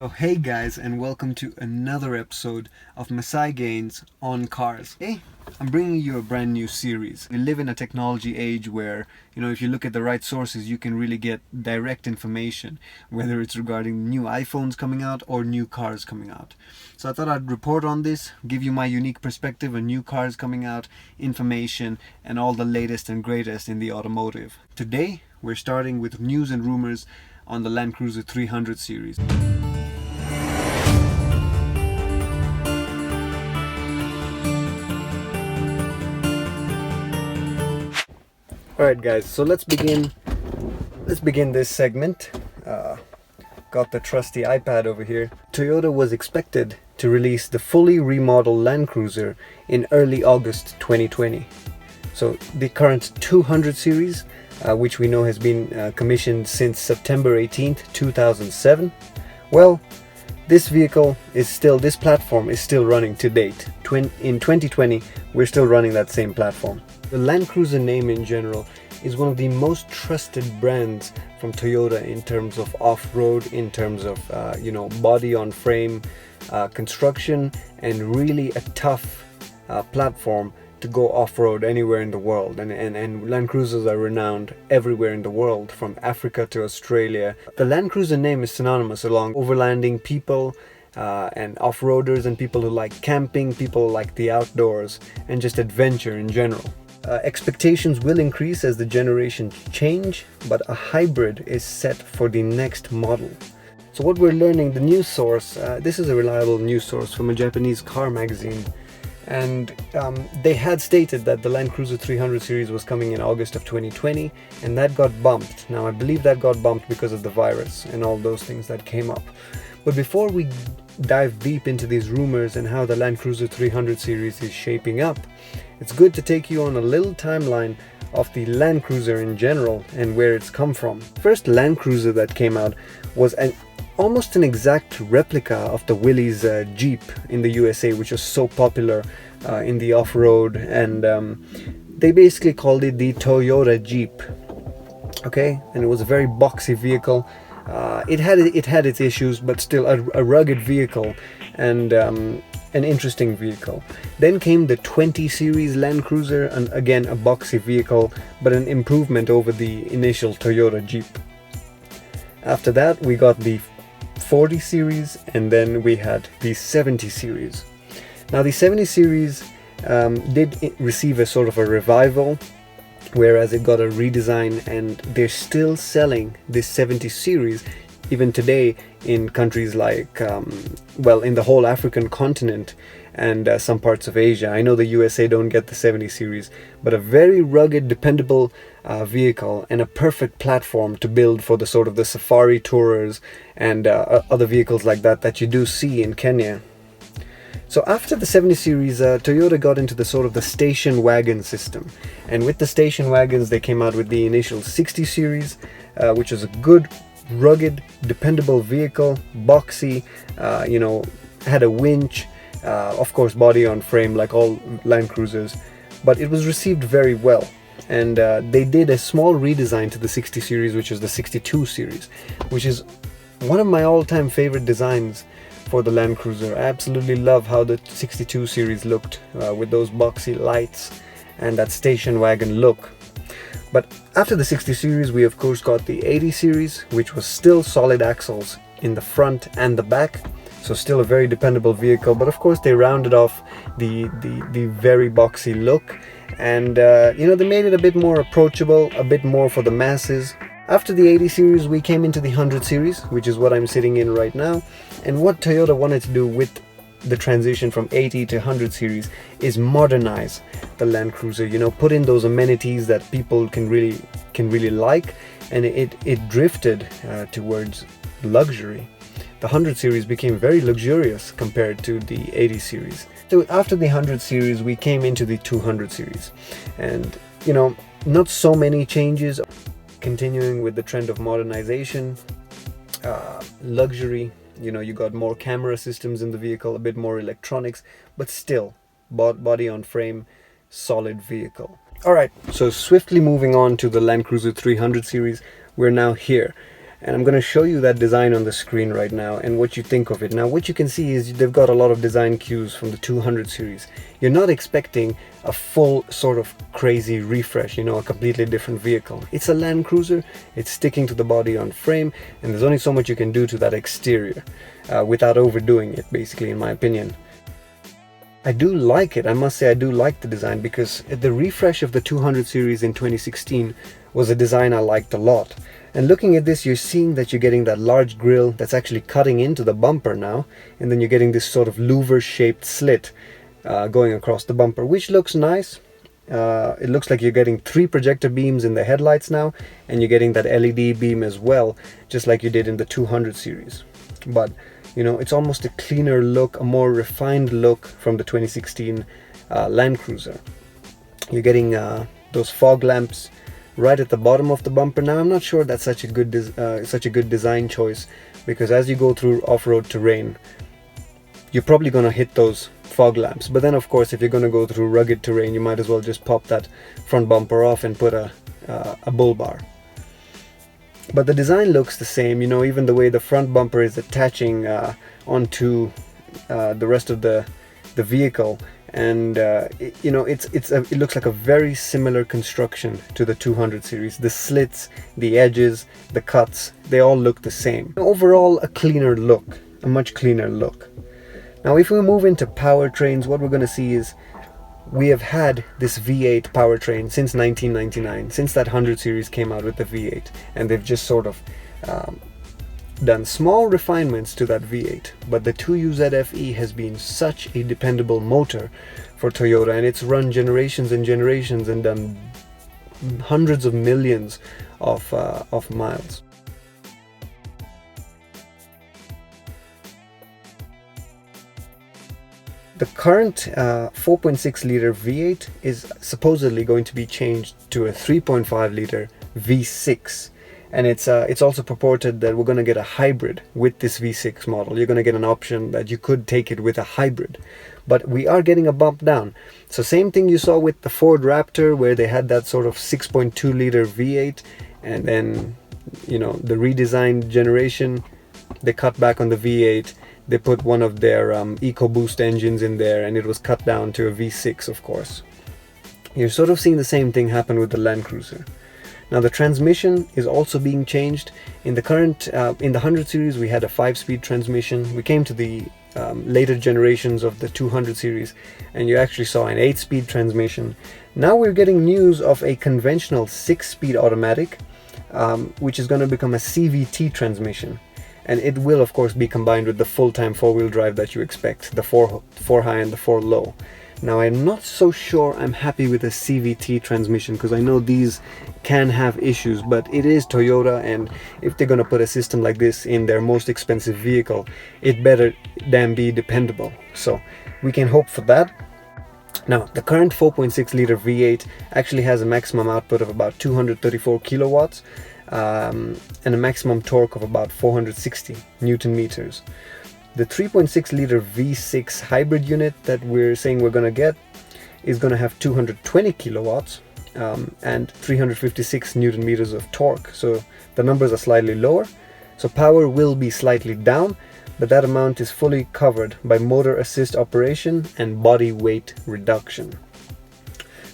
So hey guys, and welcome to another episode of Masai Gains on Cars. Hey, I'm bringing you a brand new series. We live in a technology age where, if you look at the right sources, you can really get direct information, whether it's regarding new iPhones coming out or new cars coming out. So I thought I'd report on this, give you my unique perspective on new cars coming out, information, and all the latest and greatest in the automotive. Today, we're starting with news and rumors on the Land Cruiser 300 series. Alright guys, so let's begin this segment. Got the trusty iPad over here. Toyota was expected to release the fully remodeled Land Cruiser in early August 2020. So the current 200 series, which we know has been commissioned since September 18th, 2007. Well, this platform is still running to date. In 2020, we're still running that same platform. The Land Cruiser name in general is one of the most trusted brands from Toyota in terms of off-road, in terms of body on frame construction, and really a tough platform to go off-road anywhere in the world. And Land Cruisers are renowned everywhere in the world, from Africa to Australia. The Land Cruiser name is synonymous along overlanding people and off-roaders and people who like camping, people who like the outdoors, and just adventure in general. Expectations will increase as the generations change, but a hybrid is set for the next model. So what we're learning, the news source, this is a reliable news source from a Japanese car magazine, and they had stated that the Land Cruiser 300 series was coming in August of 2020, and that got bumped. Now I believe that got bumped because of the virus and all those things that came up. But before we dive deep into these rumors and how the Land Cruiser 300 series is shaping up, it's good to take you on a little timeline of the Land Cruiser in general and where it's come from. First Land Cruiser that came out was almost an exact replica of the Willys Jeep in the USA, which was so popular in the off-road, and they basically called it the Toyota Jeep. Okay, and it was a very boxy vehicle. It had its issues, but still a rugged vehicle and an interesting vehicle. Then came the 20 series Land Cruiser, and again a boxy vehicle, but an improvement over the initial Toyota Jeep. After that we got the 40 series, and then we had the 70 series. Now the 70 series did receive a sort of a revival, whereas it got a redesign, and they're still selling this 70 series even today in countries like, in the whole African continent and some parts of Asia. I know the USA don't get the 70 series, but a very rugged, dependable vehicle and a perfect platform to build for the sort of the safari tourers and other vehicles like that you do see in Kenya. So after the 70 series, Toyota got into the sort of the station wagon system, and with the station wagons they came out with the initial 60 series, which was a good, rugged, dependable vehicle, boxy, had a winch, of course body on frame like all Land Cruisers, but it was received very well. And they did a small redesign to the 60 series, which is the 62 series, which is one of my all-time favorite designs for the Land Cruiser. I absolutely love how the 62 series looked with those boxy lights and that station wagon look. But after the 60 series, we of course got the 80 series, which was still solid axles in the front and the back, so still a very dependable vehicle, but of course they rounded off the very boxy look, and they made it a bit more approachable, a bit more for the masses. After the 80 series we came into the 100 series, which is what I'm sitting in right now, and what Toyota wanted to do with the transition from 80 to 100 series is modernize the Land Cruiser, put in those amenities that people can really like, and it drifted towards luxury. The 100 series became very luxurious compared to the 80 series. So after the 100 series we came into the 200 series, and not so many changes, continuing with the trend of modernization, luxury. You got more camera systems in the vehicle, a bit more electronics, but still body on frame, solid vehicle. Alright, so swiftly moving on to the Land Cruiser 300 series, we're now here. And I'm going to show you that design on the screen right now and what you think of it. Now what you can see is they've got a lot of design cues from the 200 series. You're not expecting a full sort of crazy refresh, you know, a completely different vehicle. It's a Land Cruiser, it's sticking to the body on frame, and there's only so much you can do to that exterior without overdoing it, basically, in my opinion. I do like it, I must say I do like the design, because the refresh of the 200 series in 2016 was a design I liked a lot. And looking at this, you're seeing that you're getting that large grille that's actually cutting into the bumper now, and then you're getting this sort of louver shaped slit going across the bumper, which looks nice. It looks like you're getting 3 projector beams in the headlights now, and you're getting that LED beam as well, just like you did in the 200 series. But you know, it's almost a cleaner look, a more refined look from the 2016 Land Cruiser. You're getting those fog lamps right at the bottom of the bumper. Now I'm not sure that's such a good design choice, because as you go through off-road terrain, you're probably going to hit those fog lamps. But then of course, if you're going to go through rugged terrain, you might as well just pop that front bumper off and put a bull bar. But the design looks the same, you know, even the way the front bumper is attaching onto the rest of the vehicle. And you know, it looks like a very similar construction to the 200 series. The slits, the edges, the cuts, they all look the same. Overall, a cleaner look, a much cleaner look. Now if we move into powertrains, what we're going to see is we have had this V8 powertrain since 1999, since that 100 series came out with the V8, and they've just sort of done small refinements to that V8, but the 2UZ-FE has been such a dependable motor for Toyota, and it's run generations and generations and done hundreds of millions of miles. The current 4.6 liter V8 is supposedly going to be changed to a 3.5 liter V6. And it's also purported that we're going to get a hybrid with this V6 model. You're going to get an option that you could take it with a hybrid. But we are getting a bump down. So same thing you saw with the Ford Raptor, where they had that sort of 6.2 liter V8. And then, you know, the redesigned generation, they cut back on the V8. They put one of their EcoBoost engines in there, and it was cut down to a V6, of course. You're sort of seeing the same thing happen with the Land Cruiser. Now the transmission is also being changed. In the current, in the 100 series, we had a 5-speed transmission. We came to the later generations of the 200 series, and you actually saw an 8-speed transmission. Now we're getting news of a conventional 6-speed automatic, which is going to become a CVT transmission. And it will of course be combined with the full-time 4-wheel drive that you expect, the 4 high and the 4 low. Now I'm not so sure I'm happy with a CVT transmission, because I know these can have issues, but it is Toyota, and if they're going to put a system like this in their most expensive vehicle, it better damn be dependable. So we can hope for that. Now the current 4.6 liter V8 actually has a maximum output of about 234 kilowatts. And a maximum torque of about 460 Newton meters. The 3.6 liter V6 hybrid unit that we're saying we're going to get is going to have 220 kilowatts and 356 Newton meters of torque. So the numbers are slightly lower. So power will be slightly down, but that amount is fully covered by motor assist operation and body weight reduction.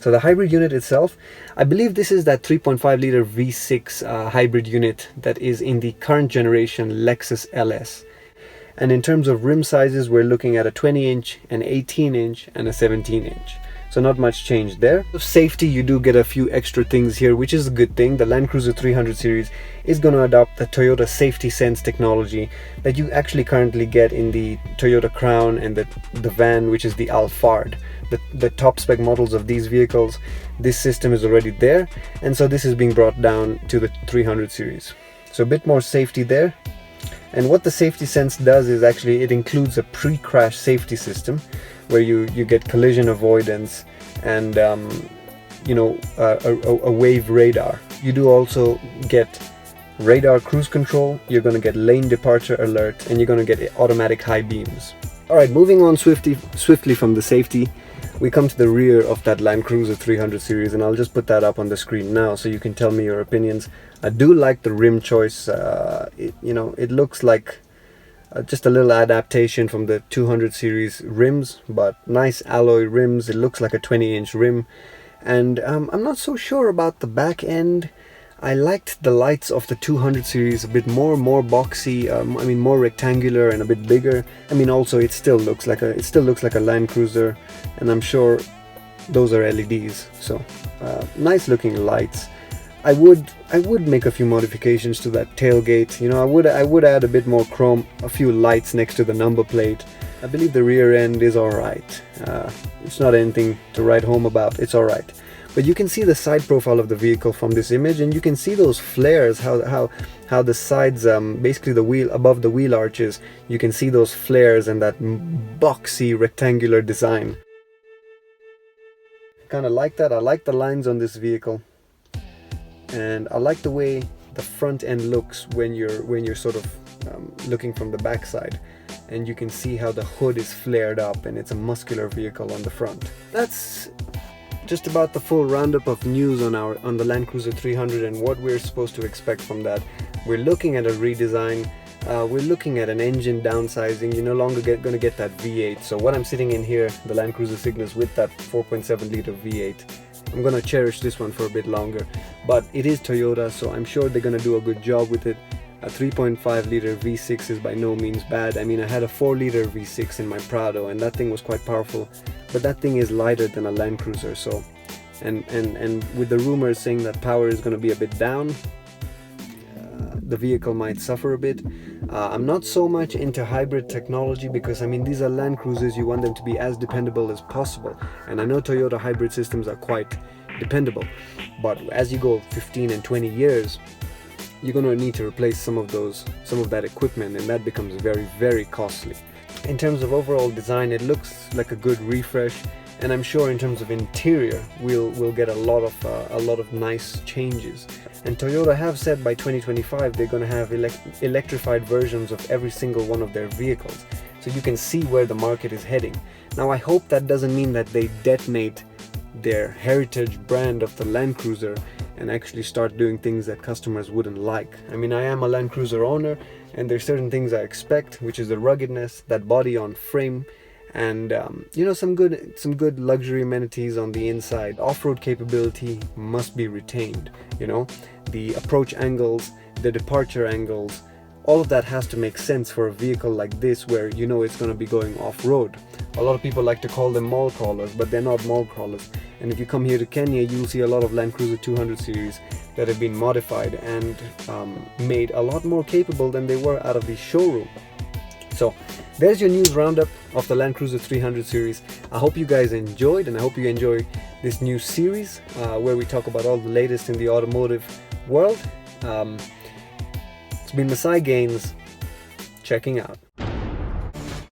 So the hybrid unit itself, I believe this is that 3.5 liter V6 hybrid unit that is in the current generation Lexus LS. And in terms of rim sizes, we're looking at a 20-inch, an 18-inch, and a 17-inch. So not much change there. For safety, you do get a few extra things here, which is a good thing. The Land Cruiser 300 series is going to adopt the Toyota Safety Sense technology that you actually currently get in the Toyota Crown and the van, which is the Alphard. The top spec models of these vehicles, this system is already there, and so this is being brought down to the 300 series. So a bit more safety there. And what the Safety Sense does is actually it includes a pre-crash safety system where you get collision avoidance and you know, a wave radar. You do also get radar cruise control, you're going to get lane departure alert, and you're going to get automatic high beams. Alright, moving on swiftly from the safety, we come to the rear of that Land Cruiser 300 series, and I'll just put that up on the screen now so you can tell me your opinions. I do like the rim choice. It looks like just a little adaptation from the 200 series rims, but nice alloy rims. It looks like a 20-inch rim, and I'm not so sure about the back end. I liked the lights of the 200 series a bit more boxy. More rectangular and a bit bigger. Also it still looks like a Land Cruiser, and I'm sure those are LEDs. So nice looking lights. I would make a few modifications to that tailgate. I would add a bit more chrome, a few lights next to the number plate. I believe the rear end is alright. It's not anything to write home about. It's alright. But you can see the side profile of the vehicle from this image, and you can see those flares, how the sides, basically the wheel, above the wheel arches, you can see those flares and that boxy rectangular design. Kind of like that. I like the lines on this vehicle, and I like the way the front end looks when you're sort of looking from the back side, and you can see how the hood is flared up and it's a muscular vehicle on the front. That's just about the full roundup of news on the Land Cruiser 300 and what we're supposed to expect from that. We're looking at a redesign. We're looking at an engine downsizing. You're no longer going to get that V8. So what I'm sitting in here, the Land Cruiser Cygnus with that 4.7 liter V8, I'm going to cherish this one for a bit longer. But it is Toyota, so I'm sure they're going to do a good job with it. A 3.5 liter V6 is by no means bad. I had a 4 liter V6 in my Prado, and that thing was quite powerful, but that thing is lighter than a Land Cruiser. So and with the rumors saying that power is going to be a bit down, the vehicle might suffer a bit. I'm not so much into hybrid technology because these are Land Cruisers. You want them to be as dependable as possible, and I know Toyota hybrid systems are quite dependable, but as you go 15 and 20 years, you're going to need to replace some of that equipment, and that becomes very, very costly. In terms of overall design, it looks like a good refresh, and I'm sure in terms of interior we'll get a lot of nice changes. And Toyota have said by 2025 they're going to have electrified versions of every single one of their vehicles, so you can see where the market is heading. Now I hope that doesn't mean that they detonate their heritage brand of the Land Cruiser and actually start doing things that customers wouldn't like. I am a Land Cruiser owner, and there's certain things I expect, which is the ruggedness, that body on frame, and some good luxury amenities on the inside. Off-road capability must be retained. The approach angles, the departure angles, all of that has to make sense for a vehicle like this, where it's going to be going off-road. A lot of people like to call them mall crawlers, but they're not mall crawlers. And if you come here to Kenya, you'll see a lot of Land Cruiser 200 series that have been modified and made a lot more capable than they were out of the showroom. So there's your news roundup of the Land Cruiser 300 series. I hope you guys enjoyed, and I hope you enjoy this new series where we talk about all the latest in the automotive world. It's been Masai Gaines checking out.